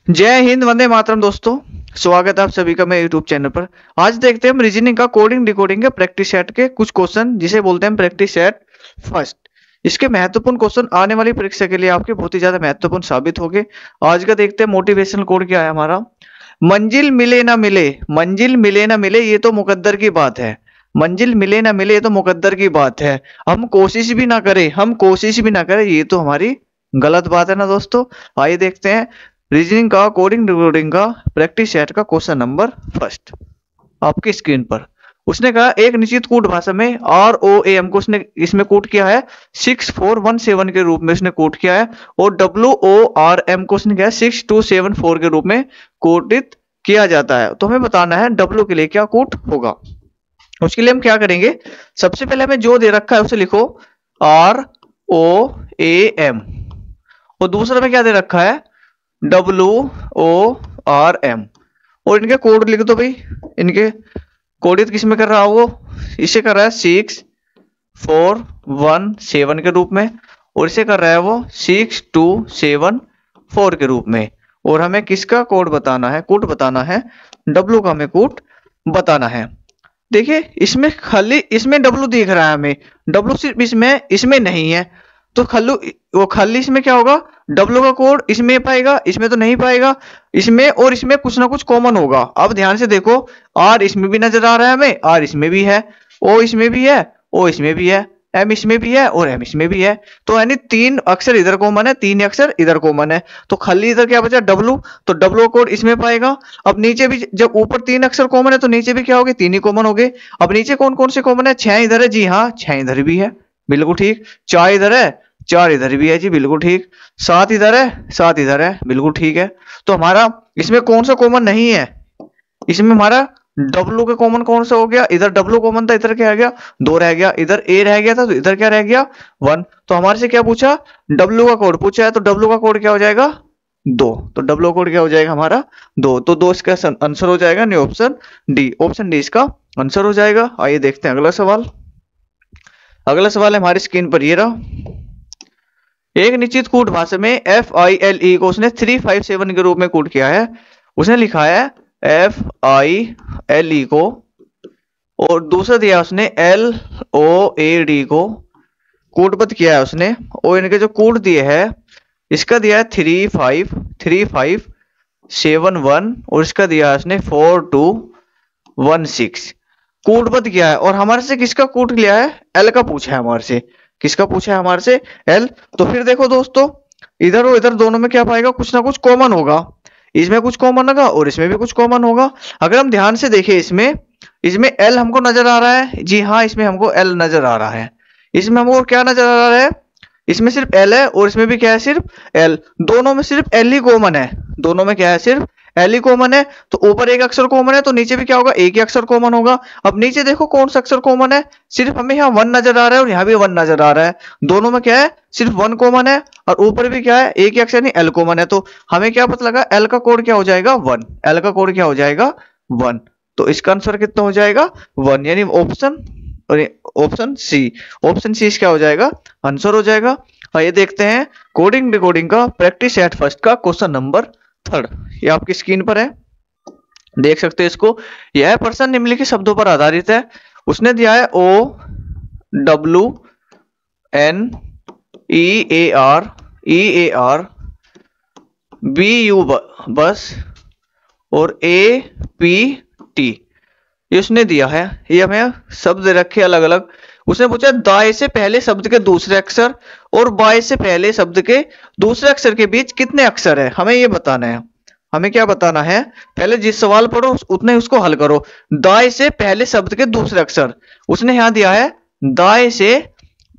जय हिंद, वंदे मातरम। दोस्तों, स्वागत है आप सभी का मेरे यूट्यूब चैनल पर। आज देखते हैं हम रीजनिंग का कोडिंग डिकोडिंग के प्रैक्टिस सेट के कुछ क्वेश्चन, जिसे बोलते हैं प्रैक्टिस सेट फर्स्ट। इसके महत्वपूर्ण क्वेश्चन आने वाली परीक्षा के लिए आपके बहुत ही ज्यादा महत्वपूर्ण साबित होंगे। आज का देखते हैं मोटिवेशनल कोड क्या है हमारा। मंजिल मिले ना मिले, मंजिल मिले ना मिले, ये तो मुकद्दर की बात है। मंजिल मिले ना मिले, ये तो मुकद्दर की बात है। हम कोशिश भी ना करें, हम कोशिश भी ना करें, ये तो हमारी गलत बात है ना दोस्तों। आइए देखते हैं रीजनिंग का कोडिंग डिकोडिंग का प्रैक्टिस सेट का क्वेश्चन नंबर फर्स्ट आपकी स्क्रीन पर। उसने कहा एक निश्चित कूट भाषा में ROAM को उसने इसमें कोट किया है 6417 के रूप में उसने कोट किया है, और WORM को उसने किया 6274 के रूप में कोटित किया जाता है। तो हमें बताना है W के लिए क्या कोट होगा। उसके लिए हम क्या करेंगे, सबसे पहले हमें जो दे रखा है उसे लिखो ROAM, और दूसरा में क्या दे रखा है WORM, और इनके कोड लिख दो भाई। इनके कोडित किस में कर रहा है वो, इसे कर रहा है 6417 के रूप में, और इसे कर रहा है वो 6274 के रूप में। और हमें किसका कोड बताना है, कोड बताना है W का, हमें कोड बताना है। देखिए इसमें खाली इसमें W दिख रहा है हमें, W सिर्फ इसमें नहीं है, तो खाली इसमें क्या होगा, W का कोड इसमें पाएगा, इसमें तो नहीं पाएगा। इसमें और इसमें कुछ ना कुछ कॉमन होगा। अब ध्यान से देखो, R इसमें भी नजर आ रहा है हमें, R इसमें भी है, O इसमें भी है, O इसमें भी है, M इसमें भी है, और M इसमें भी है। तो यानी तीन अक्षर इधर कॉमन है, तीन अक्षर इधर कॉमन है। तो खाली इधर क्या बचा W, तो W कोड इसमें पाएगा। अब नीचे भी जब ऊपर तीन अक्षर कॉमन है तो नीचे भी क्या हो गए, तीन ही कॉमन हो गए। अब नीचे कौन कौन से कॉमन है, 6 इधर है, जी हाँ 6 इधर भी है, बिल्कुल ठीक। 4 इधर है, 4 इधर भी है, जी बिल्कुल ठीक। 7 इधर है, 7 इधर है, बिल्कुल ठीक है। तो हमारा इसमें कौन सा कॉमन नहीं है, इसमें हमारा W का कॉमन कौन सा हो गया, इधर W कॉमन था, इधर क्या रह गया 2 रह गया, इधर A रह गया था, तो इधर क्या रह गया 1। तो हमारे से क्या पूछा, W का कोड पूछा है, तो W का कोड क्या हो जाएगा 2। तो W कोड क्या हो जाएगा हमारा 2। तो 2 इसका आंसर हो जाएगा, नहीं ऑप्शन डी, ऑप्शन डी इसका आंसर हो जाएगा। आइए देखते हैं अगला सवाल। अगला सवाल है हमारी स्क्रीन पर, ये रहा। एक निश्चित कूट भाषा में FILE को उसने 357 के रूप में कूट किया है। उसने लिखा है FILE को, और दूसरा दिया उसने LOAD को, कूटबद्ध किया है उसने, और इनके जो कूट दिए है, इसका दिया है 3571, और इसका दिया है उसने 4216। कूटबद्ध किया है, और हमारे से किसका कूट लिया है, L का पूछा है हमारे से। किसका पूछा है हमारे से, L। तो फिर देखो दोस्तों, इधर और इधर दोनों में क्या पाएगा, कुछ ना कुछ कॉमन होगा। इसमें कुछ कॉमन होगा और इसमें भी कुछ कॉमन होगा। अगर हम ध्यान से देखें, इसमें L हमको नजर आ रहा है, जी हाँ इसमें हमको L नजर आ रहा है। इसमें हमको क्या नजर आ रहा है, इसमें सिर्फ L है, और इसमें भी क्या है, सिर्फ L। दोनों में सिर्फ L ही कॉमन है, दोनों में क्या है, सिर्फ L ही कॉमन है। तो ऊपर एक अक्षर कॉमन है, तो नीचे भी क्या होगा, एक ही अक्षर कॉमन होगा। अब नीचे देखो कौन सा अक्षर कॉमन है, सिर्फ हमें यहाँ 1 नजर आ रहा है, और यहाँ भी 1 नजर आ रहा है। दोनों में क्या है, सिर्फ 1 कॉमन है, और ऊपर भी क्या है, एक ही अक्षर नहीं L कॉमन है। तो हमें क्या पता लगा, L का कोड क्या हो जाएगा 1, L का कोड क्या हो जाएगा 1। तो इसका आंसर कितना हो जाएगा 1, यानी ऑप्शन सी, ऑप्शन सी क्या हो जाएगा, आंसर हो जाएगा। आइए देखते हैं कोडिंग डिकोडिंग का प्रैक्टिस सेट फर्स्ट का क्वेश्चन नंबर 3। ये आपकी स्क्रीन पर है, देख सकते हैं इसको। यह प्रश्न निम्नलिखित शब्दों पर आधारित है। उसने दिया है OWNEAR BU बस, और APT ये उसने दिया है। ये हमें शब्द रखे अलग अलग। उसने पूछा दाएं से पहले शब्द के दूसरे अक्षर और बाएं से पहले शब्द के दूसरे अक्षर के बीच कितने अक्षर है, हमें ये बताना है। हमें क्या बताना है, पहले जिस सवाल पढ़ो उतने उसको हल करो। दाएं से पहले शब्द के दूसरे अक्षर, उसने यहां दिया है दाएं से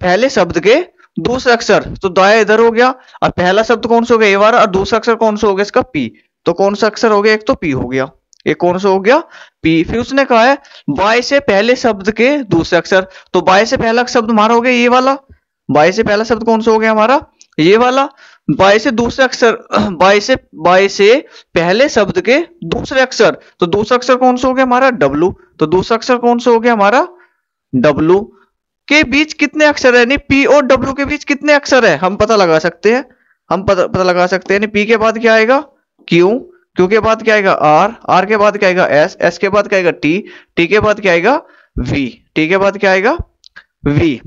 पहले शब्द के दूसरे अक्षर, तो दाएं इधर हो गया, और पहला शब्द कौन सा हो गया A वाला, और दूसरा अक्षर कौन सा हो गया इसका P। तो कौन सा अक्षर हो गया, एक तो P हो गया, ये कौन सा हो गया P। फिर उसने कहा है बाएं से पहले शब्द के दूसरे अक्षर, तो बाएं से पहला शब्द हमारा हो गया ये वाला। बाएं से पहला शब्द कौन सा हो गया हमारा, ये वाला। बाएं से दूसरे अक्षर, बाएं से पहले शब्द के दूसरे अक्षर, तो दूसरा अक्षर कौन सा हो गया हमारा W। तो दूसरा अक्षर कौन सा हो गया हमारा W। के बीच कितने अक्षर है, यानी P और W के बीच कितने अक्षर है हम पता लगा सकते हैं, हम पता लगा सकते हैं। यानी P के बाद क्या आएगा क्यू, क्यू के बाद क्या आएगा आर, आर के बाद क्या आएगा एस, एस के बाद क्या आएगा टी, टी के बाद क्या आएगा वी, टी के बाद क्या आएगा वी।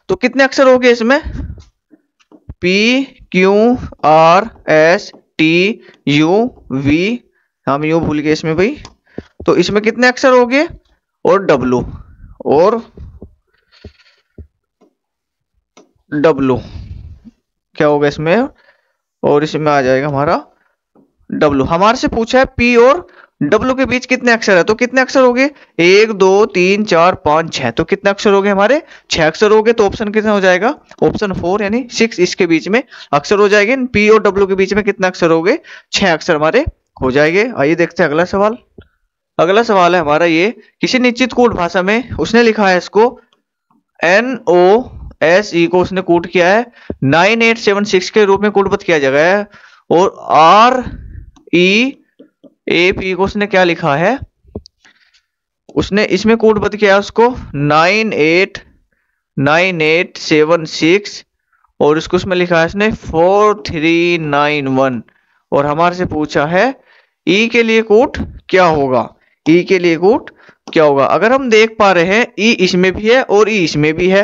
तो कितने अक्षर हो गए इसमें? P Q R S T U V, हम यू भूल गए इसमें भाई। तो इसमें कितने अक्षर हो गए? और डब्लू, और डब्लू क्या होगा इसमें? और इसमें आ जाएगा हमारा डब्लू। हमारे से पूछा है पी और डब्लू के बीच कितने अक्षर है, तो कितने अक्षर हो गए? 1 2 3 4 5 6। तो कितने अक्षर हो गए हमारे? 6 अक्षर हो गए। तो ऑप्शन कितना हो जाएगा? ऑप्शन 4 यानी 6 इसके बीच में अक्षर हो जाएंगे। पी और डब्लू के बीच में कितने अक्षर हो गए? 6 अक्षर हमारे हो जाएंगे। आइए देखते हैं अगला सवाल। अगला सवाल है हमारा ये, किसी निश्चित कोड भाषा में उसने लिखा है इसको NOSE को उसने कोड किया है 9876 के रूप में कोडबद्ध किया गया है, और REAP को उसने क्या लिखा है? उसने इसमें कोडबद्ध किया है उसको 989876, और इसको उसमें लिखा है इसने 4391। और हमारे से पूछा है ई के लिए कोड क्या होगा? ई के लिए कोड क्या होगा? अगर हम देख पा रहे हैं ई इसमें भी है और ई इसमें भी है।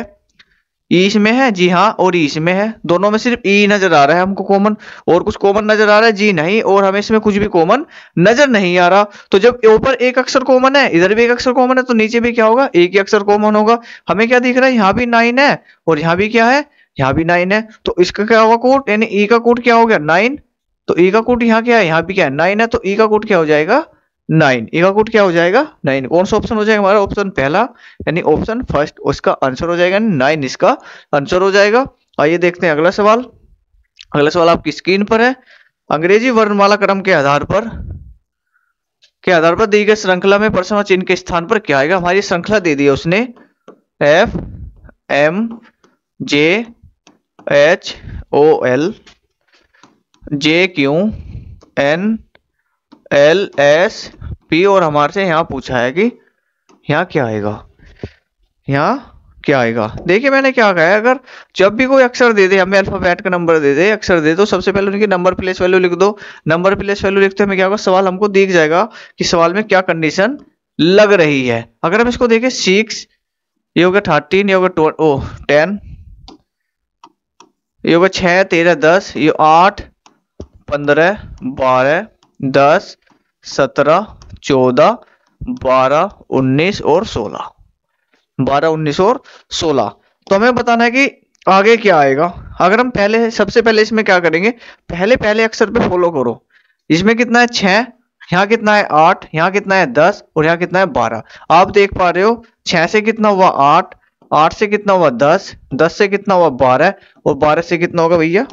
ई इसमें है जी हाँ, और ई इसमें है। दोनों में सिर्फ ई नजर आ रहा है हमको कॉमन, और कुछ कॉमन नजर आ रहा है जी नहीं, और हमें इसमें कुछ भी कॉमन नजर नहीं आ रहा। तो जब ऊपर एक अक्षर कॉमन है, इधर भी एक अक्षर कॉमन है, तो नीचे भी क्या होगा? एक ही अक्षर कॉमन होगा। हमें क्या दिख रहा है? यहाँ भी 9 है और यहाँ भी क्या है? यहाँ भी 9 है। तो इसका क्या होगा कोड? यानी ई का कोड क्या हो गया? 9। तो ई का कोड यहाँ क्या है? यहाँ भी क्या है? 9 है। तो ई का कोड क्या हो जाएगा? 9। ई का कोड क्या हो जाएगा? 9। कौन सा ऑप्शन हो जाएगा हमारा? ऑप्शन पहला यानी ऑप्शन फर्स्ट, उसका आंसर हो जाएगा 9, इसका आंसर हो जाएगा। आइए देखते हैं अगला सवाल। अगला सवाल आपकी स्क्रीन पर है। अंग्रेजी वर्णमाला क्रम के आधार पर दी गई श्रृंखला में प्रश्न चिन्ह के स्थान पर क्या आएगा? हमारी श्रृंखला दे दी है उसने F M J H O L J Q N L S P, और हमारे से यहाँ पूछा है कि यहाँ क्या आएगा? यहाँ क्या आएगा? देखिए मैंने क्या कहा है, अगर जब भी कोई अक्षर दे दे, हमें अल्फाबेट का नंबर दे दे, अक्षर दे दो, सबसे पहले उनकी नंबर प्लेस वैल्यू लिख दो। नंबर प्लेस वैल्यू लिखते हमें क्या होगा? सवाल हमको दिख जाएगा कि सवाल में क्या कंडीशन लग रही है। अगर हम इसको देखें 6, ये होगा 13, ये होगा 10, ये होगा 6 13 10, ये 8 15 12 10 17 14 12 19 और 16, 12 19 और 16। तो हमें बताना है कि आगे क्या आएगा। अगर हम सबसे पहले इसमें क्या करेंगे? पहले अक्षर पे फॉलो करो। इसमें कितना है? 6, यहाँ कितना है? 8, यहाँ कितना है? 10, और यहाँ कितना है? 12। आप देख पा रहे हो 6 से कितना हुआ? 8, 8 से कितना हुआ? 10, 10 से कितना हुआ? 12, और 12 से कितना होगा भैया?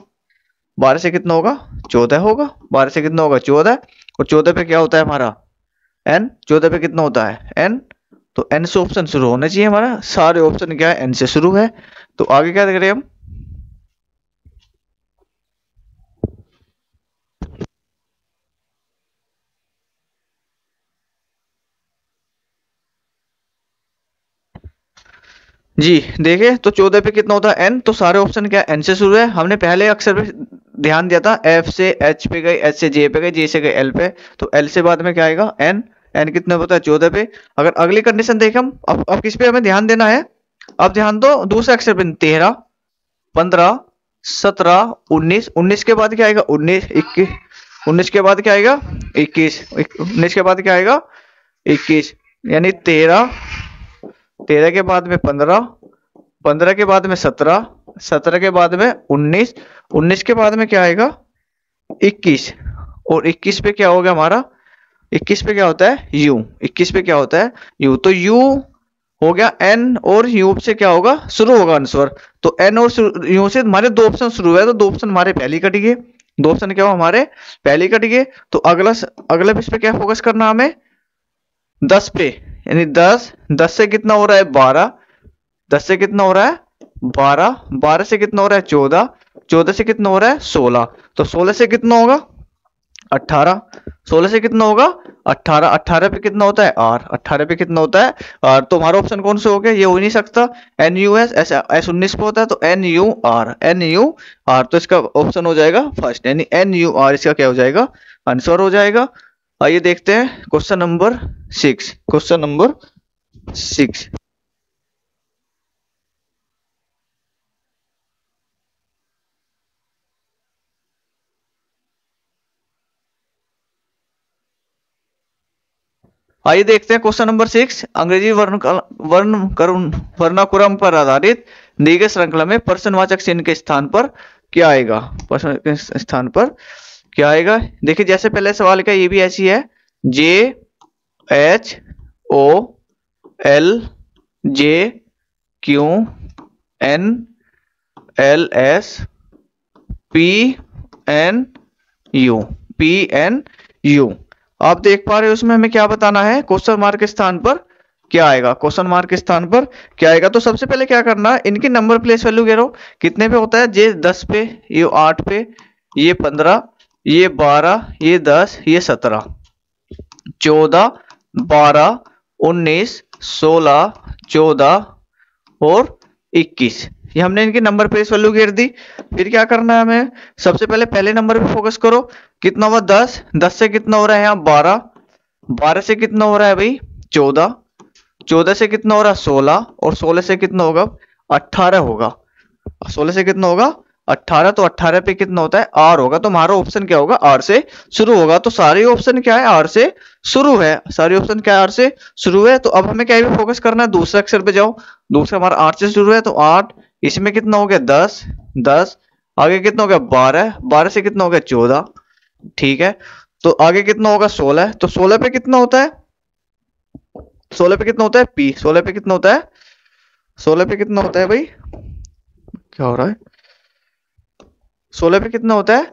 12 से कितना होगा? 14 होगा। 12 से कितना होगा? 14, और 14 पे क्या होता है हमारा? n। 14 पे कितना होता है? n। तो n से ऑप्शन शुरू होना चाहिए हमारा। सारे ऑप्शन क्या है? n से शुरू है। तो आगे क्या करें हम? जी देखिए, तो 14 पे कितना होता है? n। तो सारे ऑप्शन क्या है? n से शुरू है। हमने पहले अक्षर पे ध्यान दिया था, f से h पे गए, h से j पे गए, j से गए l पे, तो l से बाद में क्या आएगा? n। n कितने होता है? 14 पे। अगर अगली कंडीशन देखें हम, अब किस पे हमें ध्यान देना है? अब ध्यान दो दूसरे अक्षर पे। 13 15 17 19, 19 के बाद क्या आएगा? 19 21, 19 के बाद क्या आएगा? 21, 19 के बाद क्या आएगा? 21, यानी 13, 13 के बाद में 15, 15 के बाद में 17, 17 के बाद में 19, 19 के बाद में क्या आएगा? 21, और 21 पे क्या होगा हमारा? 21 पे क्या होता है? u। 21 पे क्या होता है? u। तो u हो गया n, और u से क्या होगा? शुरू होगा आंसर। तो n और u से हमारे 2 ऑप्शन शुरू है, तो 2 ऑप्शन हमारे पहले कट गए। 2 ऑप्शन क्या हो? हमारे पहले कट गए। तो अगला इस पे क्या फोकस करना हमें? 10 पे, यानी 10, 10 से कितना हो रहा है? 12, 10 से कितना हो रहा है? 12, 12 से कितना हो रहा है? 14, 14 से कितना हो रहा है? 16। तो 16 से कितना होगा? 18। 16 से कितना होगा 18। 18 पे कितना होता है R। 18 पे कितना होता है R। तो हमारा ऑप्शन कौन सा हो गया, ये हो ही नहीं सकता। NUS S19 पे होता है तो NUR। तो इसका ऑप्शन हो जाएगा फर्स्ट, यानी NUR इसका क्या हो जाएगा, आंसर हो जाएगा। आइए देखते हैं क्वेश्चन नंबर 6। Question number 6। आइए देखते हैं क्वेश्चन नंबर 6। अंग्रेजी वर्णानुक्रम पर आधारित दी गई श्रृंखला में प्रश्नवाचक चिन्ह के स्थान पर क्या आएगा, प्रश्न के स्थान पर क्या आएगा। देखिए जैसे पहले सवाल का, ये भी ऐसी है, JHOLJQNLSPNU। आप देख पा रहे हो उसमें हमें क्या बताना है, क्वेश्चन मार्क के स्थान पर क्या आएगा, क्वेश्चन मार्क के स्थान पर क्या आएगा। तो सबसे पहले क्या करना है, इनकी नंबर प्लेस वैल्यू कह रहा हूं कितने पे होता है, जे 10 पे, ये 8 पे, ये 15, ये 12, ये 10, ये 17, 14, 12, 19, 16, 14 और 21। ये हमने इनकी नंबर प्लेस वैल्यू घेर दी। फिर क्या करना है हमें, सबसे पहले पहले नंबर पे फोकस करो, कितना हुआ 10। 10 से कितना हो रहा है यहाँ 12। 12 से कितना हो रहा है भाई 14। 14 से कितना हो रहा है 16 और 16 से कितना होगा 18 होगा। 16 से कितना होगा 18। तो 18 पे कितना होता है R होगा। तो हमारा ऑप्शन क्या होगा, R से शुरू होगा। तो सारे ऑप्शन क्या है, R से शुरू है। सारे ऑप्शन क्या है, R से शुरू है। तो अब हमें क्या पे फोकस करना है, दूसरे अक्षर पे जाओ। दूसरा हमारा 8 से शुरू है तो 8, इसमें कितना हो गया 10, 10 आगे कितना हो गया 12, 12 से कितना हो गया 14, ठीक है। तो आगे कितना होगा 16, तो 16 पे कितना होता है, 16 पे कितना होता है P। 16 पे कितना होता है, 16 पे कितना होता है भाई, क्या हो रहा है, 16 पे कितना होता है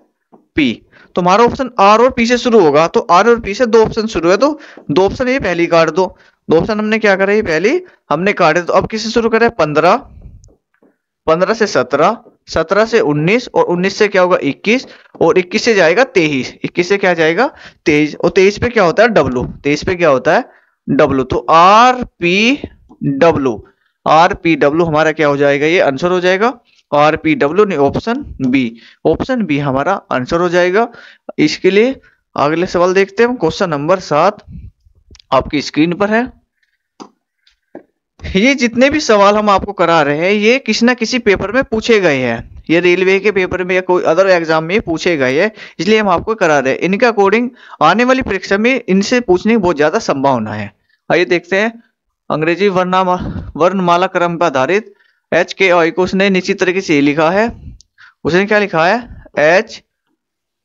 P। तो हमारा ऑप्शन R और P से शुरू होगा। तो R और P से दो ऑप्शन शुरू है, तो दो ऑप्शन ये पहली काट दो। दो ऑप्शन हमने क्या करा, ये पहली हमने काटे। तो अब किससे शुरू करें, 15, 15 से 17, 17 से 19 और 19 से क्या होगा 21 और 21 से जाएगा 23। 21 से क्या जाएगा 23 और 23 पे क्या होता है W। 23 पे क्या होता है W। तो RPW हमारा क्या हो जाएगा, ये आंसर हो जाएगा। RPW नहीं, ऑप्शन बी हमारा आंसर हो जाएगा। इसके लिए अगले सवाल देखते हैं। क्वेश्चन नंबर 7 आपकी स्क्रीन पर है। ये जितने भी सवाल हम आपको करा रहे हैं, ये किसी ना किसी पेपर में पूछे गए हैं। ये रेलवे के पेपर में या कोई अदर एग्जाम में पूछे गए हैं, इसलिए हम आपको करा रहे हैं। इनके अकॉर्डिंग आने वाली परीक्षा में इनसे पूछने की बहुत ज्यादा संभावना है। आइए देखते हैं। अंग्रेजी वर्णमाला क्रम पर आधारित HKI को उसने निश्चित तरीके से लिखा है। उसने क्या लिखा है,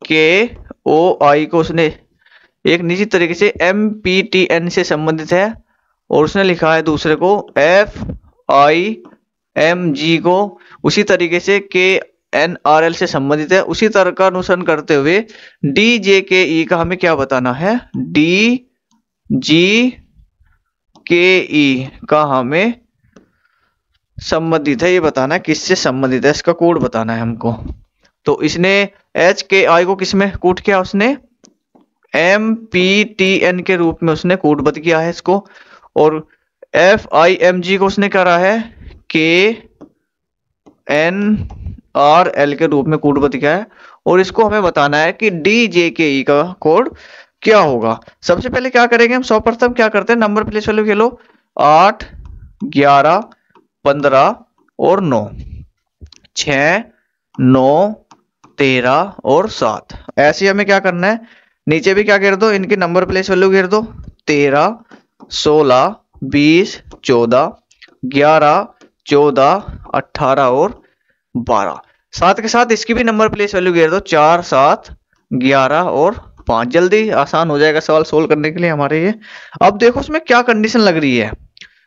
HKOI को उसने एक निश्चित तरीके से MPTN से संबंधित है, और उसने लिखा है दूसरे को FIMG को उसी तरीके से KNRL से संबंधित है। उसी तरह का अनुसरण करते हुए DJKE का हमें क्या बताना है, DGKE का हमें संबंधित है, ये बताना है किससे संबंधित है, इसका कोड बताना है हमको। तो इसने HKI को किसमें कोड किया, उसने MPTN के रूप में उसने कोडबद्ध किया है इसको, और FIMG को उसने करा है KNRL के रूप में कोडबद्ध किया है, और इसको हमें बताना है कि DJKE का कोड क्या होगा। सबसे पहले क्या करेंगे हम, सर्वप्रथम क्या करते हैं, नंबर प्लेस वैल्यू खेलो 8, 11, 15 और 9, 6, 9, 13 और 7। ऐसे हमें क्या करना है, नीचे भी क्या घेर दो, इनकी नंबर प्लेस वैल्यू घेर दो 13, 16, 20, 14, 11, 14, 18 और 12। साथ के साथ इसकी भी नंबर प्लेस वैल्यू घेर दो 4, 7, 11 और 5। जल्दी आसान हो जाएगा सवाल सोल्व करने के लिए हमारे ये। अब देखो उसमें क्या कंडीशन लग रही है,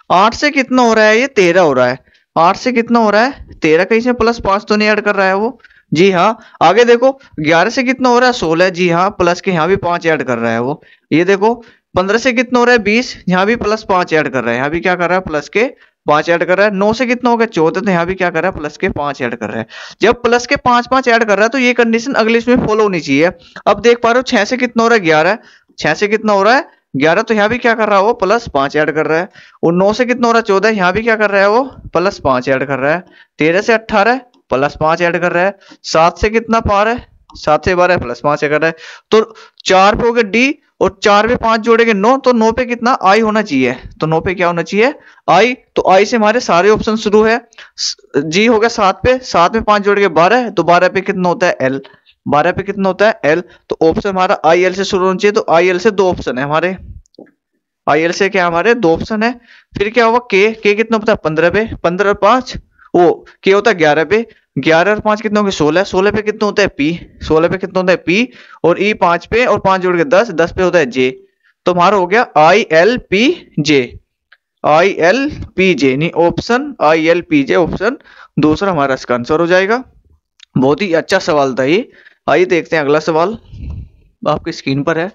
8 से कितना हो रहा है, ये 13 हो रहा है। 8 से कितना हो रहा है 13, कहीं से प्लस 5 तो नहीं ऐड कर रहा है वो, जी हाँ। आगे देखो 11 से कितना हो रहा है 16, जी हाँ, प्लस के यहाँ भी 5 ऐड कर रहा है वो। ये देखो 15 से कितना हो रहा है 20, यहाँ भी प्लस 5 ऐड कर रहा है, यहाँ भी क्या कर रहा है प्लस के 5 ऐड कर रहा है। 9 से कितना हो गया 14, तो यहाँ भी क्या कर रहा है प्लस के 5 ऐड कर रहा है। जब प्लस के 5 ऐड कर रहा है तो ये कंडीशन अगले इसमें फॉलो होनी चाहिए। अब देख पा रहे हो 6 से कितना हो रहा है 11, 6 से कितना हो रहा है 11, तो यहाँ भी क्या कर रहा है वो प्लस 5 ऐड कर रहा है। और 9 से कितना हो रहा है 14, यहाँ भी क्या कर रहा है वो प्लस 5 ऐड कर रहा है। 13 से 18 प्लस 5 ऐड कर रहा है। 7 से कितना पार है 7 से 12 प्लस 5 कर रहा है। तो 4 पे हो गया डी, और 4 पे 5 जोड़ेंगे 9, तो 9 पे कितना आई होना चाहिए, तो 9 पे क्या होना चाहिए आई। तो आई से हमारे सारे ऑप्शन शुरू है। जी हो गया 7 पे, 7 में 5 जोड़ के 12, तो 12 पे कितना होता है एल, 12 पे कितना होता है एल। तो ऑप्शन हमारा आई एल से शुरू होना चाहिए। तो आई एल से 2 ऑप्शन है हमारे, आई एल से क्या हमारे 2 ऑप्शन है। फिर क्या हुआ के कितना होता है 15 पे, 15 और 5 वो के होता है 11 पे, 11 और 5 कितना हो गया 16, 16 पे कितना होता है पी, 16 पे कितना होता है पी, और ई 5 पे, और 5 जोड़ के 10, 10 पे होता है जे। तो हमारा हो गया I L P J, I L P J, नहीं option I L P J, option दूसरा हमारा इसका आंसर हो जाएगा। बहुत ही अच्छा सवाल था ये। आइए देखते हैं अगला सवाल, आपकी स्क्रीन पर है।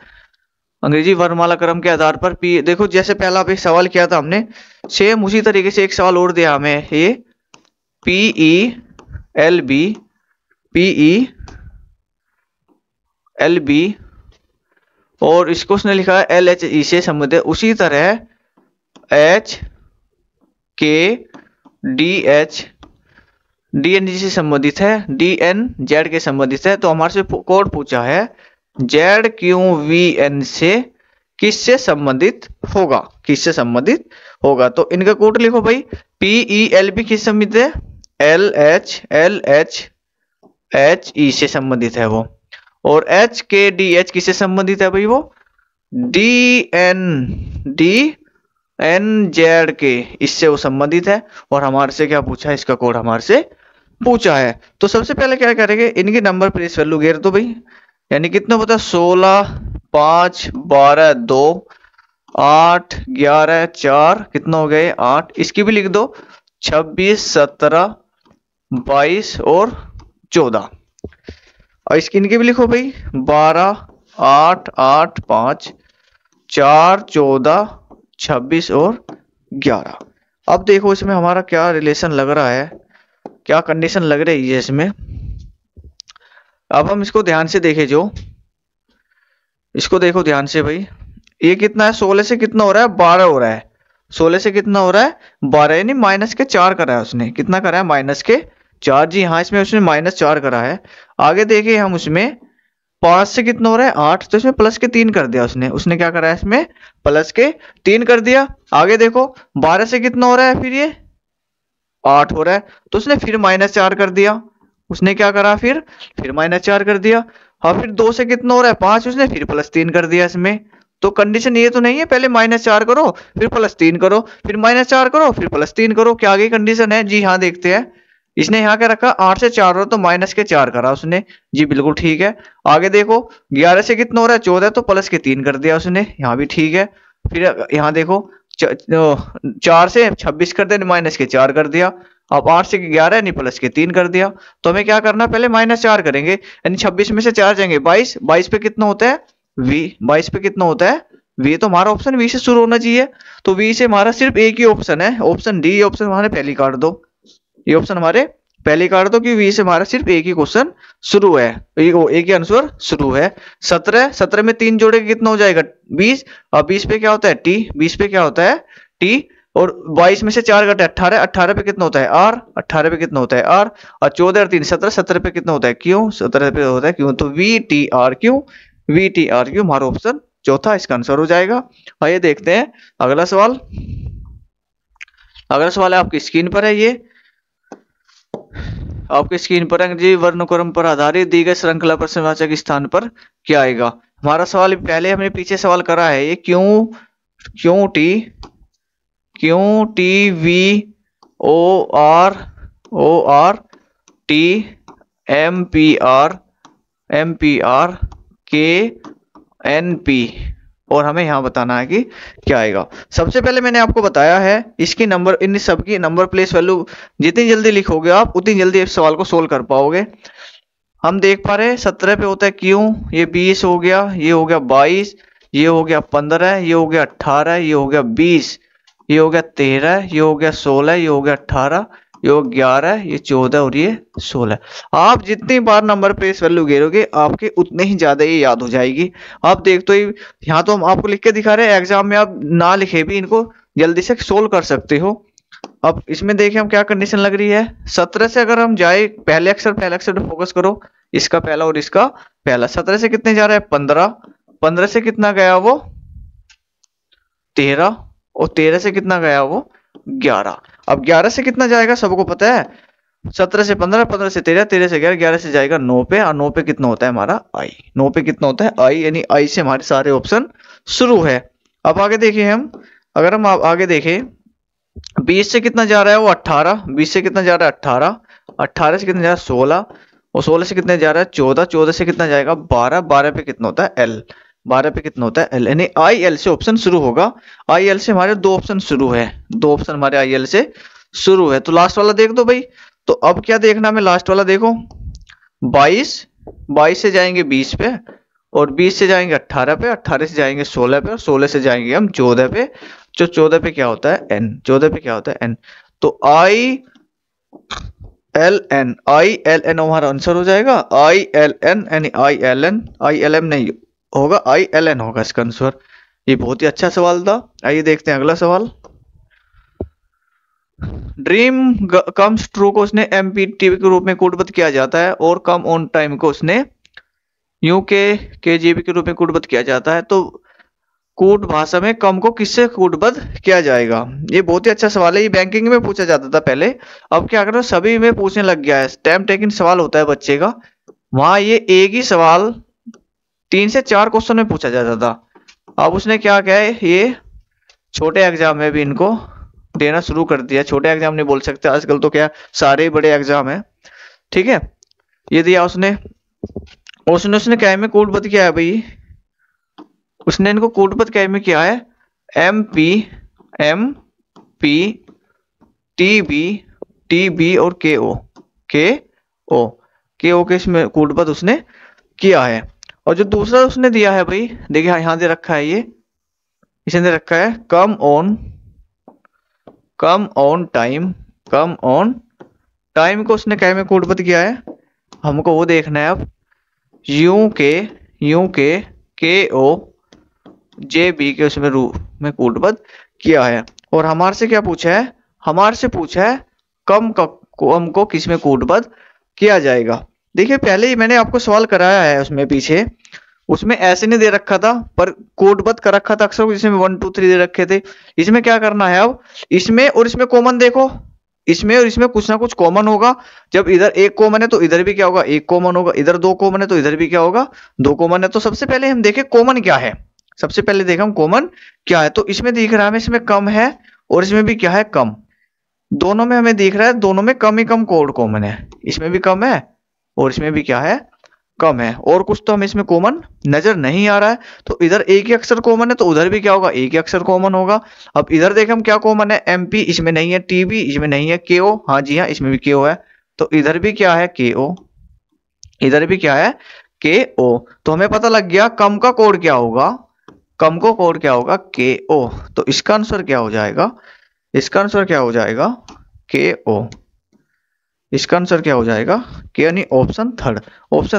अंग्रेजी वर्णमाला क्रम के आधार पर पी, देखो जैसे पहला भी सवाल किया था हमने, सेम उसी तरीके से एक सवाल और दिया हमें, ये P E L B, P E L B, और इसको उसने लिखा है एल एच ई से संबंधित है। उसी तरह H K D H D N G से संबंधित है, डी एन जेड के संबंधित है। तो हमारे से कोड पूछा है जेड क्यू वी एन से किससे संबंधित होगा, किससे संबंधित होगा। तो इनका कोड लिखो भाई, पीई एल बी किससे संबंधित है, एल एच एच ई से संबंधित है वो। और एच के डी एच किससे संबंधित है भाई, वो डी एन जेड के, इससे वो संबंधित है। और हमारे से क्या पूछा है, इसका कोड हमारे से पूछा है। तो सबसे पहले क्या करेंगे, इनकी नंबर प्लेस वैल्यू घेर दो भाई, यानी कितना पता 16 5 12 2 8 11 4 कितना हो गए 8, इसकी भी लिख दो 26 17 22 और 14, और इसकी इनकी भी लिखो भाई 12 8 8 5 4 14 26 और 11। अब देखो इसमें हमारा क्या रिलेशन लग रहा है, क्या कंडीशन लग रही है इसमें। अब हम इसको ध्यान से देखें, जो इसको देखो ध्यान से भाई, ये कितना है 16 से कितना हो रहा है 12 हो रहा है, 16 से कितना हो रहा है 12, यानी माइनस के 4 करा है उसने, कितना करा है माइनस के 4, जी हाँ इसमें उसने माइनस 4 करा है। आगे देखिए हम उसमें 5 से कितना हो रहा है 8, तो इसमें प्लस के 3 कर दिया उसने, उसने क्या करा है इसमें प्लस के 3 कर दिया। आगे देखो 12 से कितना हो रहा है फिर ये 8 हो रहा है, तो उसने फिर माइनस 4 कर दिया, उसने क्या करा फिर माइनस 4 कर दिया। हाँ फिर 2 से कितना हो रहा है 5, उसने फिर प्लस 3 कर दिया इसमें। तो कंडीशन ये तो नहीं है पहले माइनस 4 करो फिर प्लस 3 करो, फिर माइनस 4 करो फिर प्लस 3 करो, क्या आगे कंडीशन है, जी हाँ देखते हैं। इसने यहाँ क्या रखा 8 से 4 हो तो माइनस के 4 करा उसने, जी बिल्कुल ठीक है। आगे देखो 11 से कितना हो रहा है 14, तो प्लस के 3 कर दिया उसने, यहाँ भी ठीक है। फिर यहाँ देखो 4 से 26 कर दिया, माइनस के 4 कर दिया। अब 8 से 11 यानी प्लस के 3 कर दिया। तो हमें क्या करना, पहले माइनस 4 करेंगे, यानी 26 में से 4 जाएंगे 22, 22 पे कितना होता है v, 22 पे कितना होता है v, तो हमारा ऑप्शन v से शुरू होना चाहिए। तो v से हमारा सिर्फ एक ही ऑप्शन है, ऑप्शन डी, ऑप्शन हमारे पहले काट दो, ये ऑप्शन हमारे पहले काट दो, क्योंकि v से हमारा सिर्फ एक ही क्वेश्चन शुरू है, एक ही आंसर शुरू है। 17 में 3 जोड़े कितना हो जाएगा 20, और 20 पे क्या होता है t, 20 पे क्या होता है t, और 22 में से 4 घटे 18, 18 पे कितना होता है r, 18 पे कितना होता है r, और 14 और 3 17, 17 पे कितना होता है q, 17 पे होता है q। तो वी टी आर क्यू हमारा ऑप्शन चौथा इसका आंसर हो जाएगा। आइए देखते हैं अगला सवाल। अगला सवाल है आपकी स्क्रीन पर है, ये आपकी स्क्रीन पर अंग्रेजी वर्णक्रम पर आधारित दी गई श्रृंखला प्रश्नवाचक स्थान पर क्या आएगा। हमारा सवाल पहले हमने पीछे सवाल करा है, ये क्यों T V O R T M P R K N P, और हमें यहाँ बताना है कि क्या आएगा। सबसे पहले मैंने आपको बताया है इसकी नंबर, इन सबकी नंबर प्लेस वैल्यू जितनी जल्दी लिखोगे आप उतनी जल्दी इस सवाल को सोल्व कर पाओगे। हम देख पा रहे हैं 17 पे होता है क्यू, ये 20 हो गया, ये हो गया 22, ये हो गया 15, ये हो गया 18, ये हो गया 20, ये हो गया 13, ये हो गया 16, ये हो गया 18, ये हो गया 11, ये 14 और ये 16। आप जितनी बार नंबर प्लेस वैल्यू गिरोगे आपके उतने ही ज्यादा ये याद हो जाएगी। आप देख तो यहाँ तो हम आपको लिख के दिखा रहे हैं, एग्जाम में आप ना लिखे भी इनको जल्दी से सोल्व कर सकते हो। अब इसमें देखें हम क्या कंडीशन लग रही है। 17 से अगर हम जाए पहले अक्षर पे फोकस करो, इसका पहला और इसका पहला। 17 से कितने जा रहा है 15, 15 से कितना गया वो 13, और 13 से कितना गया वो 11। अब 11 से कितना जाएगा सबको पता है, 17 से 15, 15 से 13, 13 से 11, 11 से जाएगा 9 पे, और 9 पे कितना होता है हमारा आई, 9 पे कितना होता है आई, यानी आई से हमारे सारे ऑप्शन शुरू है। अब आगे देखिए हम, अगर हम आगे देखें 20 से कितना जा रहा है वो 18, 20 से कितना जा रहा है 18, 18 से कितना जा रहा है 16, और 16 से कितने जा रहा है 14, 14 से कितना जाएगा 12, 12 पे कितना होता है एल, 12 पे कितना होता है एल, यानी आई एल से ऑप्शन शुरू होगा। आई एल से हमारे दो ऑप्शन शुरू है, दो ऑप्शन हमारे आई एल से शुरू है। तो लास्ट वाला देख दो भाई। तो अब क्या देखना हमें, लास्ट वाला देखो 22, 22 से जाएंगे 20 पे, और 20 से जाएंगे 18 पे, 18 से जाएंगे 16 पे, और 16 से जाएंगे हम 14 पे। जो 14 पे क्या होता है एन, 14 पे क्या होता है एन। तो I L N, I L N हमारा आंसर हो जाएगा आई एल एन, यानी I L N, I L M नहीं होगा, आई एल एन होगा इसका आंसर। ये बहुत ही अच्छा सवाल था। आइए देखते हैं अगला सवाल। ड्रीम कम्स ट्रू को उसने एमपीटीवी के रूप में कोडबद्ध किया जाता है, और कम ऑन टाइम को उसने केजीबी के रूप में कोडबद्ध किया जाता है। तो कूट भाषा में कम को किससे कूटबद्ध किया जाएगा? ये बहुत ही अच्छा सवाल है, ये बैंकिंग में पूछा जाता था पहले, अब क्या करो सभी में पूछने लग गया है। टाइम टेकिंग सवाल होता है बच्चे का, वहां ये एक ही सवाल 3 से 4 क्वेश्चन में पूछा जाता था। अब उसने क्या किया है, ये छोटे एग्जाम में भी इनको देना शुरू कर दिया। छोटे एग्जाम नहीं बोल सकते आजकल, तो क्या सारे बड़े एग्जाम है, ठीक है। ये दिया उसने उसने क्या है में कूटबद्ध किया है भाई, उसने इनको कूटबद्ध क्या में किया है, एम पी टी बी और के ओ के इसमें कूटबद्ध उसने किया है। और जो दूसरा उसने दिया है भाई, देखिए यहां दे रखा है, ये इसने दे रखा है कम ऑन टाइम को उसने क्या में कूटबद्ध किया है, हमको वो देखना है। अब यूं के ओ जे बी के उसमें रूप में कूटबद्ध किया है। और हमारे से क्या पूछा है, हमारे से पूछा है कम को किस में कूटबद्ध किया जाएगा। देखिए पहले ही मैंने आपको सवाल कराया है, उसमें पीछे उसमें ऐसे नहीं दे रखा था, पर कोडबद्ध कर रखा था अक्सर, जिसमें 1 2 3 दे रखे थे। इसमें क्या करना है, अब इसमें और इसमें कॉमन देखो, इसमें और इसमें कुछ ना कुछ कॉमन होगा। जब इधर एक कॉमन है तो इधर भी क्या होगा, एक कॉमन होगा। इधर 2 कॉमन है तो इधर भी क्या होगा, 2 कॉमन है। तो सबसे पहले हम देखें कॉमन क्या है, सबसे पहले देखा हम कॉमन क्या है। तो इसमें दिख रहा है हमें, इसमें कम है और इसमें भी क्या है कम, दोनों में हमें दिख रहा है, दोनों में कम ही कम कोड कॉमन है। इसमें भी कम है और इसमें भी क्या है कम है, और कुछ तो हमें इसमें कॉमन नजर नहीं आ रहा है। तो इधर एक ही अक्षर कॉमन है तो उधर भी क्या होगा, एक ही अक्षर कॉमन होगा। अब इधर देखें हम क्या कॉमन है, एमपी इसमें नहीं है, टीबी इसमें नहीं है, केओ हाँ जी हाँ इसमें भी केओ है। तो इधर भी क्या है केओ, इधर भी क्या है केओ। तो हमें पता लग गया कम का कोड क्या होगा, कम को कोड क्या होगा केओ। तो इसका आंसर क्या हो जाएगा, इसका आंसर क्या हो जाएगा केओ। इसका आंसर क्या हो जाएगा के, यानी ऑप्शन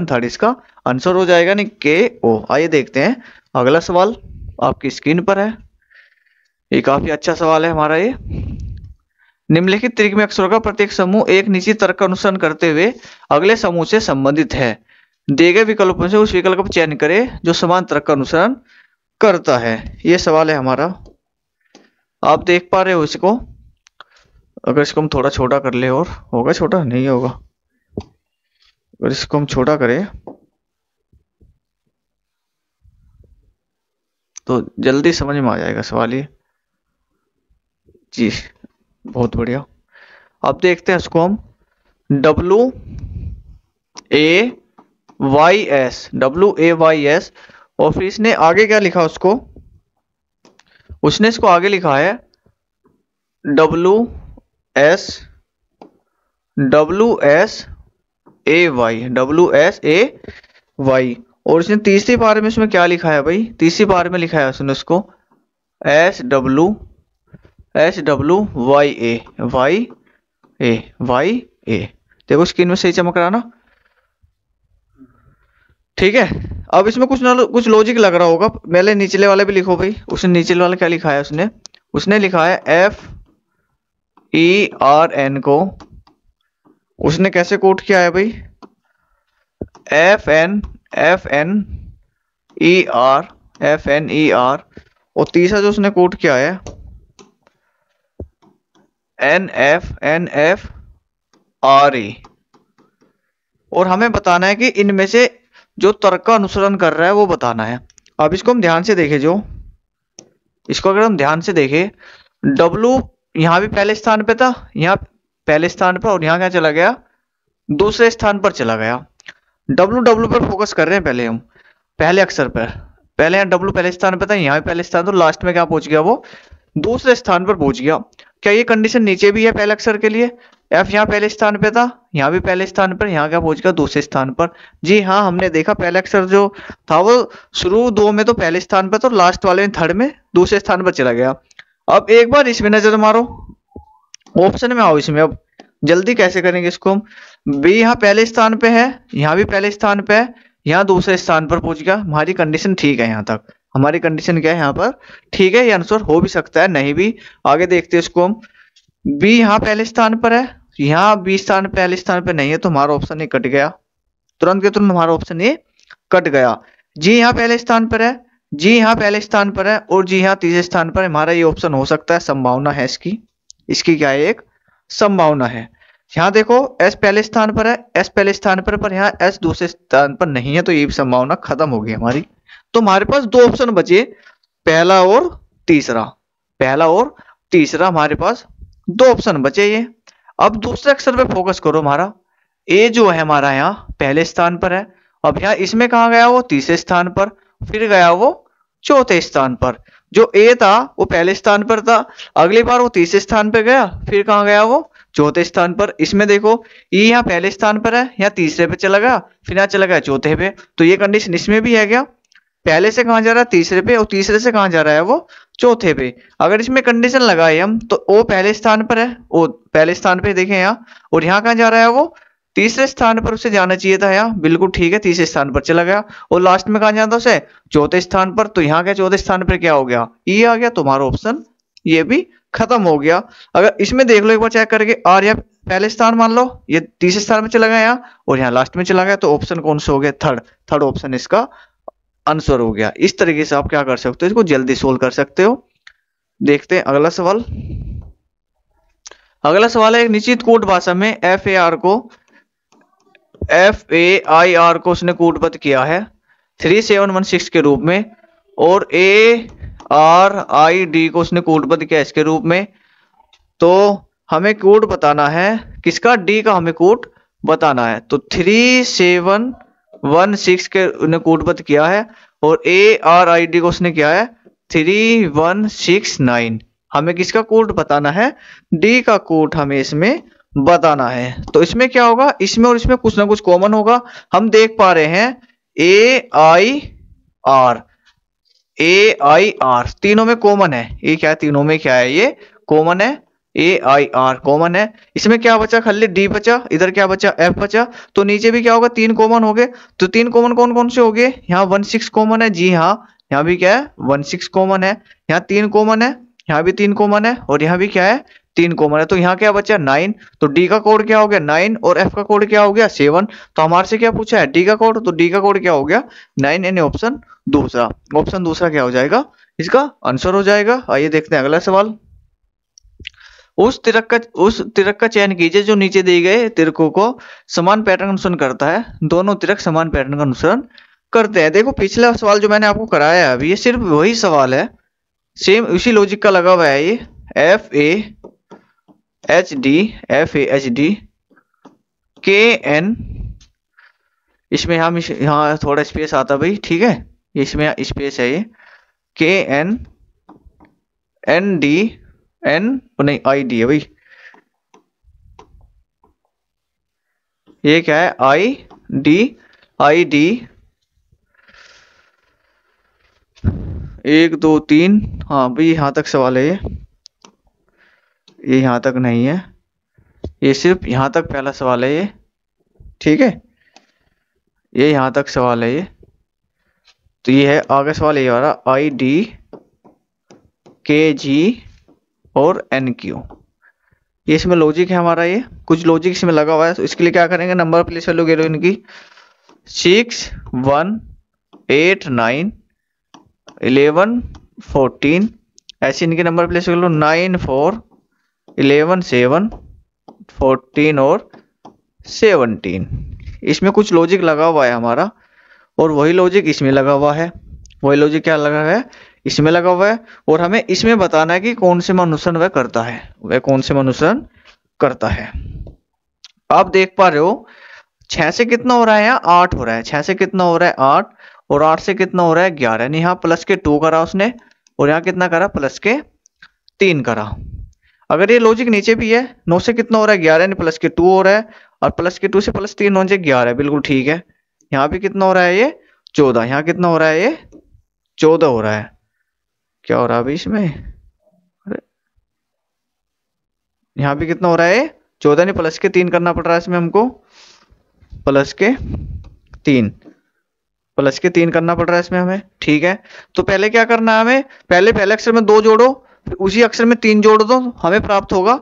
थर्ड इसका आंसर हो जाएगा, नहीं के ओ। आइए देखते हैं अगला सवाल आपकी स्क्रीन पर है। ये काफी अच्छा सवाल है हमारा ये। निम्नलिखित त्रिकोणीय अक्षरों का प्रत्येक समूह एक निश्चित तर्क का अनुसरण करते हुए अगले समूह से संबंधित है। दिए गए विकल्पों से उस विकल्प का चयन करें जो समान तर्क का अनुसरण करता है। ये सवाल है हमारा, आप देख पा रहे हो इसको। अगर इसको हम थोड़ा छोटा कर ले, और होगा छोटा नहीं होगा, अगर इसको हम छोटा करें तो जल्दी समझ में आ जाएगा सवाल ये जी, बहुत बढ़िया। अब देखते हैं इसको हम WAYS और फिर इसने आगे क्या लिखा, उसने इसको आगे लिखा है WSAY और इसने तीसरी बार में इसमें क्या लिखा है भाई, तीसरी बार में लिखा है उसने उसको SW YA। देखो स्क्रीन में सही चमक रहा ना, ठीक है। अब इसमें कुछ ना कुछ लॉजिक लग रहा होगा, पहले निचले वाले भी लिखो भाई। उसने निचले वाला क्या लिखा है, उसने लिखा है FERN को उसने कैसे कोट किया है भाई, FNER। और तीसरा जो उसने कोट किया है NFRE। और हमें बताना है कि इनमें से जो तर्क का अनुसरण कर रहा है वो बताना है। अब इसको हम ध्यान से देखें, इसको अगर हम ध्यान से देखें, W यहाँ भी पहले स्थान पे था, यहाँ पहले स्थान पर, और यहाँ क्या चला गया, दूसरे स्थान पर चला गया। W पर फोकस कर रहे हैं पहले हम, पहले अक्षर पर। पहले यहाँ W पहले स्थान पर था, यहाँ भी पहले स्थान, तो लास्ट में क्या पहुंच गया, वो दूसरे स्थान पर पहुंच गया। क्या ये कंडीशन नीचे भी है पहले अक्षर के लिए? F यहाँ पहले स्थान पे था, यहाँ भी पहले स्थान पर, यहाँ क्या पहुंच गया, दूसरे स्थान पर। जी हाँ, हमने देखा पहले अक्षर जो था वो शुरू दो में तो पहले स्थान पर, तो लास्ट वाले में थर्ड में दूसरे स्थान पर चला गया। अब एक बार इसमें नजर मारो, ऑप्शन में आओ इसमें। अब जल्दी कैसे करेंगे इसको हम, B यहाँ पहले स्थान पे है, यहाँ भी पहले स्थान पे है, यहाँ दूसरे स्थान पर पहुंच गया। हमारी कंडीशन ठीक है, यहाँ तक हमारी कंडीशन क्या है, यहाँ पर ठीक है। ये आंसर हो भी सकता है, नहीं भी। आगे देखते हैं इसको हम। B यहाँ पहले स्थान पर है, यहाँ B स्थान पहले स्थान पर नहीं है, तो हमारा ऑप्शन ये कट गया, तुरंत के तुरंत हमारा ऑप्शन ये कट गया। G यहाँ पहले स्थान पर है, G यहाँ पहले स्थान पर है, और G यहाँ तीसरे स्थान पर है। हमारा ये ऑप्शन हो सकता है, संभावना है इसकी क्या है, एक संभावना है। यहाँ देखो S पहले स्थान पर है, S पहले स्थान पर यहाँ S दूसरे स्थान पर नहीं है, तो ये भी संभावना खत्म होगी हमारी। तो हमारे पास दो ऑप्शन बचे, पहला और तीसरा हमारे पास दो ऑप्शन बचे ये। अब दूसरे अक्षर पे फोकस करो, हमारा A जो है हमारा यहाँ पहले स्थान पर है। अब यहाँ इसमें कहा गया, वो तीसरे स्थान पर, फिर गया वो चौथे स्थान पर। जो A था वो पहले स्थान पर था, अगली बार वो तीसरे स्थान पर गया, फिर कहाँ गया, वो चौथे स्थान पर। इसमें देखो E यहाँ पहले स्थान पर है, यहाँ तीसरे पे चला गया, फिर यहाँ चला गया चौथे पे। तो ये कंडीशन इसमें भी है क्या, पहले से कहाँ जा रहा है, तीसरे पे, और तीसरे से कहाँ जा रहा है, वो चौथे पे। अगर इसमें कंडीशन लगाए हम, तो O पहले स्थान पर है, वो पहले स्थान पे देखें यहाँ, और यहाँ कहाँ जा रहा है, वो तीसरे स्थान पर उसे जाना चाहिए था यहाँ, बिल्कुल ठीक है, तीसरे स्थान पर चला गया। और लास्ट में कहाँ जाना था उसे, चौथे स्थान पर। तो यहाँ क्या चौथे स्थान पर क्या हो गया, E आ गया। तुम्हारा ऑप्शन ये भी खत्म हो गया। अगर इसमें देख लो एक बार चेक करके, R यहाँ पहले स्थान मान लो, ये तीसरे स्थान में चला गया यहाँ, और यहाँ लास्ट में चला गया, तो ऑप्शन कौन सा हो गया, थर्ड ऑप्शन इसका आंसर हो गया। इस तरीके से आप क्या कर सकते हो, इसको जल्दी सोल्व कर सकते हो। देखते हैं अगला सवाल। अगला सवाल है, एक निश्चित कोड भाषा में FAIR को उसने कोडबद्ध किया है 3716 के रूप में, और ARID को उसने कोडबद्ध किया इसके रूप में। तो हमें कोड बताना है किसका, D का हमें कोड बताना है। तो 3716 के उन्हें कोडबद्ध किया है, और ARID को उसने किया है 3169। हमें किसका कोड बताना है, D का कोड हमें इसमें बताना है। तो इसमें क्या होगा, इसमें और इसमें कुछ ना कुछ कॉमन होगा। हम देख पा रहे हैं AIR तीनों में कॉमन है। ये क्या है, तीनों में क्या है, ये कॉमन है, AIR कॉमन है। इसमें क्या बचा, खाली D बचा, इधर क्या बचा, F बचा। तो नीचे भी क्या होगा, तीन कॉमन हो गए। तो तीन कॉमन कौन कौन से हो गए, यहाँ 16 कॉमन है, जी हाँ, यहाँ भी क्या है, 16 कॉमन है। यहाँ 3 कॉमन है, यहाँ भी 3 कॉमन है, और यहाँ भी क्या है, 3 कॉमन है। तो यहाँ क्या बचा, 9। तो D का कोड क्या हो गया, 9, और F का कोड क्या हो गया, 7। तो हमारे से क्या पूछा है, D का कोड, तो D का कोड क्या हो गया, 9, यानी ऑप्शन दूसरा क्या हो जाएगा, इसका आंसर हो जाएगा। आइए देखते हैं अगला सवाल। उस तिरक का चयन कीजिए जो नीचे दिए गए तिरकों को समान पैटर्न का अनुसरण करता है। दोनों तिरक समान पैटर्न का अनुसरण करते हैं। देखो पिछला सवाल जो मैंने आपको कराया है अभी, ये सिर्फ वही सवाल है, सेम उसी लॉजिक का लगा हुआ है। ये FAHD KN, इसमें हम यहाँ थोड़ा स्पेस आता भाई, ठीक है, इसमें स्पेस है, ये KN ND नहीं ID है भाई, ये क्या है, ID 1 2 3, हाँ भाई यहाँ तक सवाल है ये यहाँ तक नहीं है, ये सिर्फ यहाँ तक पहला सवाल है ये, ठीक है, ये यहाँ तक सवाल है ये। तो ये है आगे सवाल ये आ रहा आई डी के जी और एन क्यू, ये इसमें लॉजिक है हमारा, ये कुछ लॉजिक इसमें लगा हुआ है। तो इसके लिए क्या करेंगे, नंबर प्लेस वैल्यू गिरो इनकी 6 1 8 9 11 14, ऐसे इनके नंबर प्लेस कर लो 9 4 11 7 14 और 17। इसमें कुछ लॉजिक लगा हुआ है हमारा, और वही लॉजिक इसमें लगा हुआ है, वही लॉजिक क्या लगा है, इसमें लगा हुआ है। और हमें इसमें बताना है कि कौन से में अनुसरण वह करता है, वह कौन से में अनुसरण करता है। आप देख पा रहे हो 6 से कितना हो रहा है, यहाँ 8 हो रहा है, 6 से कितना हो रहा है 8, और 8 से कितना हो रहा है 11, यानी यहाँ प्लस के 2 करा उसने, और यहाँ कितना करा, प्लस के 3 करा। अगर ये लॉजिक नीचे भी है, 9 से कितना हो रहा है 11, यानी प्लस के 2 हो रहा है, और प्लस के 2 से प्लस 3 हो जाए 11, बिल्कुल ठीक है। यहाँ भी कितना हो रहा है ये 14, यहाँ कितना हो रहा है ये 14 हो रहा है। क्या हो रहा है अभी इसमें, अरे यहाँ भी कितना हो रहा है 14, नहीं प्लस के 3 करना पड़ रहा है इसमें हमको, प्लस के 3, प्लस के 3 करना पड़ रहा है इसमें हमें, ठीक है। तो पहले क्या करना है हमें, पहले अक्षर में 2 जोड़ो, फिर उसी अक्षर में 3 जोड़ दो, हमें प्राप्त होगा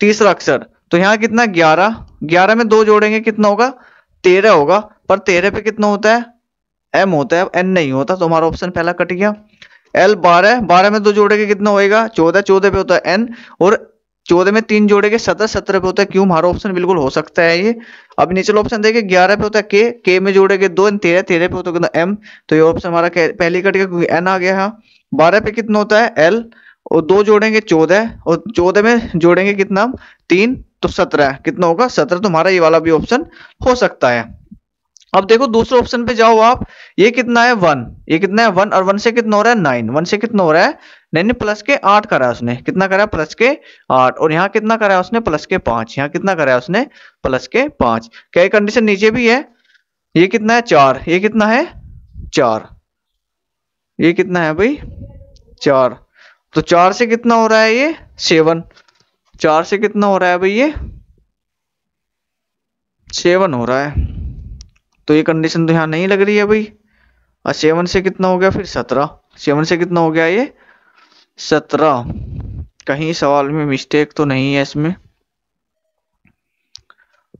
तीसरा अक्षर। तो यहाँ कितना 11, 11 में 2 जोड़ेंगे कितना होगा 13 होगा, पर 13 पे कितना होता है m होता है, n नहीं होता, तो हमारा ऑप्शन पहला कट गया। l 12, 12 में 2 जोड़ेंगे कितना होएगा 14, 14 पे होता है n, और 14 में 3 जोड़ेंगे 17, 17 पे होता है q, हमारा ऑप्शन बिल्कुल हो सकता है ये। अब नीचे ऑप्शन देखे 11 पे होता है k में जोड़ेंगे 2, 13, 13 पे होता है m, तो ये ऑप्शन हमारा पहले कट गया क्योंकि n आ गया है। 12 पे कितना होता है l, और 2 जोड़ेंगे 14, और 14 में जोड़ेंगे कितना 3, तो 17, कितना होगा 17, तो हमारा ये वाला भी ऑप्शन हो सकता है। अब देखो दूसरे ऑप्शन पे जाओ आप, ये कितना है 1, ये कितना है 1, और 1 से कितना हो रहा है 9, 1 से कितना हो रहा है 9, प्लस के 8 करा है उसने, कितना करा है प्लस के 8, और यहाँ कितना करा है उसने प्लस के 5, यहाँ कितना करा है उसने प्लस के 5। क्या ये कंडीशन नीचे भी है, ये कितना है 4, ये कितना है 4, ये कितना है भाई 4, तो 4 से कितना हो रहा है ये 7, 4 से कितना हो रहा है भाई ये 7 हो रहा है, तो ये कंडीशन तो यहाँ नहीं लग रही है भाई। और 7 से कितना हो गया फिर 17, 7 से कितना हो गया ये 17, कहीं सवाल में मिस्टेक तो नहीं है इसमें,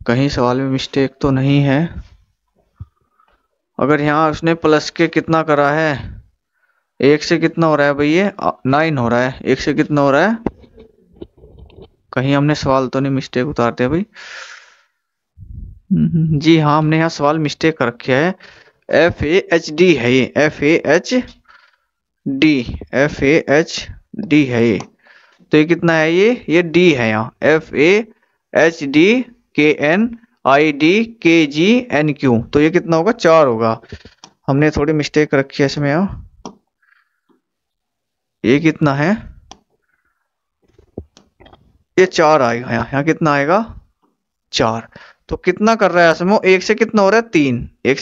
कहीं सवाल में मिस्टेक तो नहीं है। अगर यहाँ उसने प्लस के कितना करा है, 1 से कितना हो रहा है भाई ये 9 हो रहा है, 1 से कितना हो रहा है, कहीं हमने सवाल तो नहीं मिस्टेक उतारते भाई, जी हाँ हमने यहाँ सवाल मिस्टेक कर रखा है, FAHD है ये, FAHD है ये, तो ये कितना है ये D है यहाँ, FAHD KNIDKGNQ, तो ये कितना होगा 4 होगा, हमने थोड़ी मिस्टेक रखी है इसमें यहाँ, ये कितना है ये 4 आएगा यहाँ कितना आएगा 4, तो कितना कर रहा है असमो, 1 से कितना हो रहा है 3, 1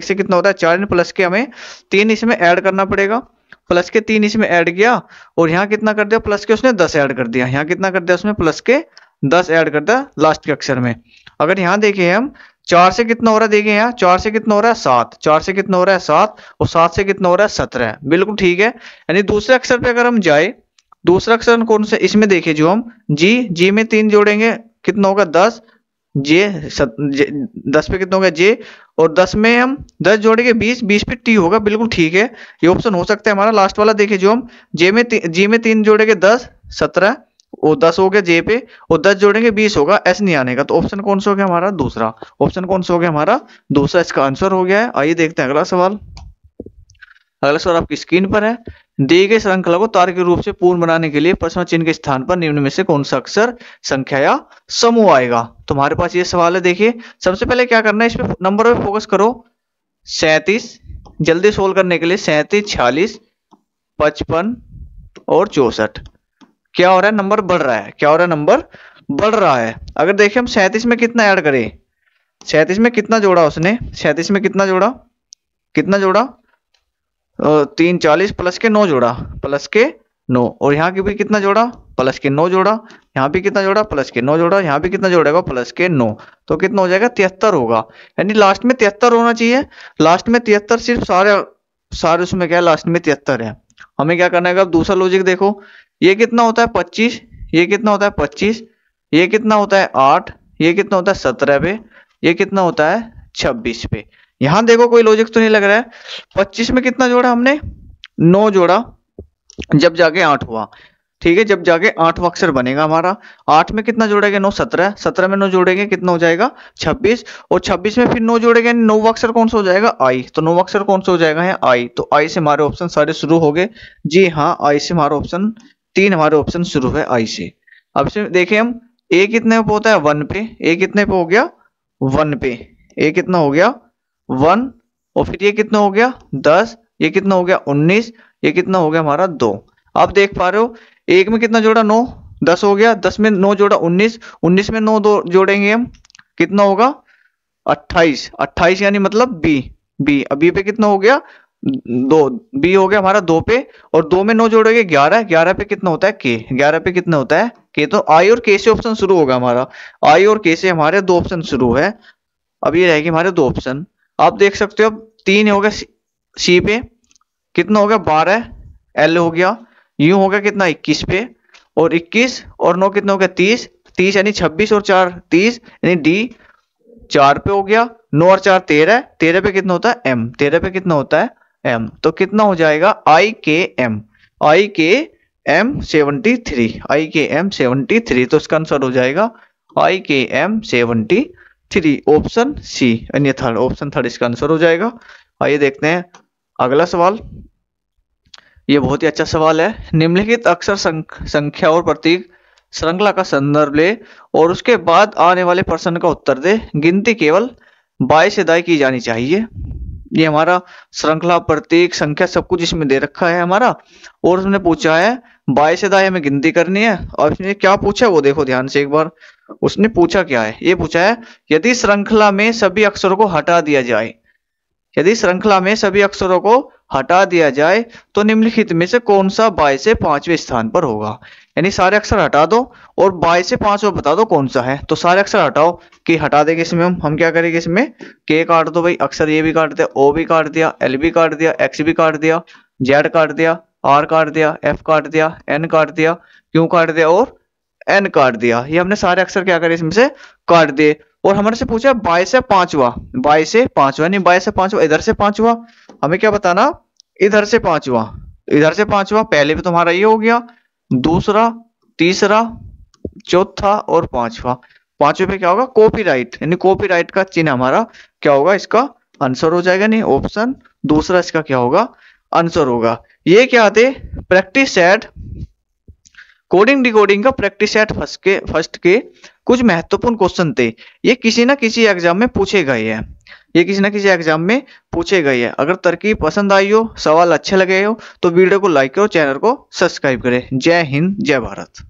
से कितना होता है 4, प्लस के हमें 3 इसमें ऐड करना पड़ेगा, प्लस के 3 इसमें ऐड किया, और यहाँ कितना कर दिया प्लस के उसने 10 ऐड कर दिया, यहाँ कितना कर दिया उसमें प्लस के 10 ऐड कर दिया लास्ट के अक्षर में। अगर यहाँ देखें हम 4 से कितना हो रहा है, देखिए यहाँ 4 से कितना हो रहा है 7, 4 से कितना हो रहा है 7, और 7 से कितना हो रहा है 17, बिल्कुल ठीक है। यानी दूसरे अक्षर पे अगर हम जाए, दूसरा अक्षर कौन सा इसमें देखिए जो हम जी में 3 जोड़ेंगे कितना होगा 10, जे 10 पे कितना होगा जे, और 10 में हम 10 जोड़ेंगे 20, 20 पे टी होगा, बिल्कुल ठीक है, ये ऑप्शन हो सकता है हमारा। लास्ट वाला देखिए जो हम जी में 3 जोड़ेंगे 10 17, और 10 हो गया जे पे, और 10 जोड़ेंगे 20 होगा, एस नहीं आने का, तो ऑप्शन कौन सा हो गया हमारा दूसरा, ऑप्शन कौन सा हो गया हमारा दूसरा, इसका आंसर हो गया है। आइए देखते हैं अगला सवाल। अगला सवाल आपकी स्क्रीन पर है, दिए गए श्रृंखला को तार्किक रूप से पूर्ण बनाने के लिए प्रश्न चिन्ह के स्थान पर निम्न में से कौन सा अक्षर संख्या या समूह आएगा। तुम्हारे पास ये सवाल है, देखिए सबसे पहले क्या करना है, इस पे नंबर पे फोकस करो, 37, जल्दी सोल्व करने के लिए 37, 46, 55 और 64, क्या हो रहा है नंबर बढ़ रहा है, क्या हो रहा है नंबर बढ़ रहा है। अगर देखिए हम 37 में कितना ऐड करें, 37 में कितना जोड़ा उसने, 37 में कितना जोड़ा 3 40 प्लस के 9 जोड़ा, प्लस के 9, और यहाँ की भी कितना जोड़ा, प्लस के 9 जोड़ा, यहाँ भी कितना जोड़ा, प्लस के 9 जोड़ा, यहाँ भी कितना जोड़ेगा, प्लस के 9, तो कितना हो जाएगा, 73 होगा। यानी लास्ट में 73 होना चाहिए। लास्ट में 73 सिर्फ सारे उसमें क्या है, लास्ट में 73 है। हमें क्या करना है, अब दूसरा लॉजिक देखो, ये कितना होता है 25, ये कितना होता है 25, ये कितना होता है 8, ये कितना होता है 17 पे, ये कितना होता है 26 पे। यहां देखो कोई लॉजिक तो नहीं लग रहा है। 25 में कितना जोड़ा हमने, 9 जोड़ा, जब जाके 8 हुआ, ठीक है, जब जाके 8वां अक्षर बनेगा हमारा। 8 में कितना जोड़ेंगे, 9 17, 17 में 9 जोड़ेंगे कितना हो जाएगा 26, और 26 में फिर 9 जोड़ेंगे, 9वां अक्षर कौन सा हो जाएगा, आई। तो 9वां अक्षर कौन सा हो जाएगा है आई। तो आई से हमारे ऑप्शन सारे शुरू हो गए। जी हाँ, आई से हमारा ऑप्शन 3 हमारे ऑप्शन शुरू है आई से। अब से देखें हम, ए कितने पे होता है 1 पे, ए कितने पे हो गया 1 पे, ए कितना हो गया 1, और फिर ये कितना हो गया 10, ये कितना हो गया 19, ये कितना हो गया हमारा 2। आप देख पा रहे हो, एक में कितना जोड़ा 9, 10 हो गया, 10 में 9 जोड़ा 19, 19 में 9 जोड़ेंगे हम, कितना होगा 28, 28 यानी मतलब बी। अब बी पे कितना हो गया 2, बी हो गया हमारा 2 पे, और 2 में 9 जोड़ेंगे 11, 11 पे कितना होता है के, 11 पे कितना होता है के। तो आई और के से ऑप्शन शुरू होगा हमारा, आई और के से हमारे 2 ऑप्शन शुरू है। अब ये रहेगी हमारे 2 ऑप्शन। आप देख सकते हो, अब 3 हो गया सी पे, कितना हो गया 12, एल हो गया, यू हो गया कितना 21 पे, और 21 और 9 कितना हो गया 30, 30 यानी 26 और 4 30, यानी डी 4 पे हो गया, 9 और 4 13, 13 पे कितना होता है एम, 13 पे कितना होता है एम। तो कितना हो जाएगा आई के एम, आई के एम 73, आई के एम 73। तो इसका आंसर हो जाएगा आई के एम 73, ऑप्शन सी, यानी थर्ड, ऑप्शन थर्ड इसका आंसर हो जाएगा। आइए देखते हैं अगला सवाल। ये बहुत ही अच्छा सवाल है। निम्नलिखित अक्षर संख्या और प्रतीक श्रृंखला का संदर्भ ले और उसके बाद आने वाले प्रश्न का उत्तर दे। गिनती केवल बाएं से दाएं की जानी चाहिए। ये हमारा श्रृंखला, प्रतीक, संख्या सब कुछ इसमें दे रखा है हमारा, और उसने पूछा है बाएं से दाएं हमें गिनती करनी है। और इसने क्या पूछा वो देखो ध्यान से एक बार। उसने पूछा क्या है, ये पूछा है यदि श्रृंखला में सभी अक्षरों को हटा दिया जाए, यदि श्रृंखला में सभी अक्षरों को हटा दिया जाए तो निम्नलिखित में से कौन सा बाएं से पांचवें स्थान पर होगा। यानी सारे अक्षर हटा दो और बाएं से पांचवा बता दो कौन सा है। तो सारे अक्षर हटाओ, कि हटा देंगे इसमें हम क्या करेंगे, इसमें के काट दो भाई, अक्षर ये भी काट दिया, ओ भी काट दिया, एल भी काट दिया, एक्स भी काट दिया, जेड काट दिया, आर काट दिया, एफ काट दिया, एन काट दिया, क्यू काट दिया और एन काट दिया। ये हमने सारे अक्षर क्या करे इसमें से काट दिए। और हमारे से पूछा बाएं से पांचवा, बाएं से पांचवा, नहीं बाएं से पांचवा, इधर से पांचवा, हमें क्या बताना, इधर से पांचवा, इधर से पांचवा। पहले भी तुम्हारा ये हो गया, दूसरा, तीसरा, चौथा और पांचवा। पांचवे पे क्या होगा कॉपीराइट, यानी कॉपीराइट का चिन्ह हमारा क्या होगा, इसका आंसर हो जाएगा। नहीं, ऑप्शन दूसरा इसका क्या होगा, आंसर होगा। ये क्या थे, प्रैक्टिस सेट कोडिंग डिकोडिंग का प्रैक्टिस सेट फर्स्ट के कुछ महत्वपूर्ण क्वेश्चन थे। ये किसी ना किसी एग्जाम में पूछे गए हैं, ये किसी ना किसी एग्जाम में पूछे गए हैं। अगर तरकीब पसंद आई हो, सवाल अच्छे लगे हो तो वीडियो को लाइक करो, चैनल को सब्सक्राइब करें। जय हिंद, जय भारत।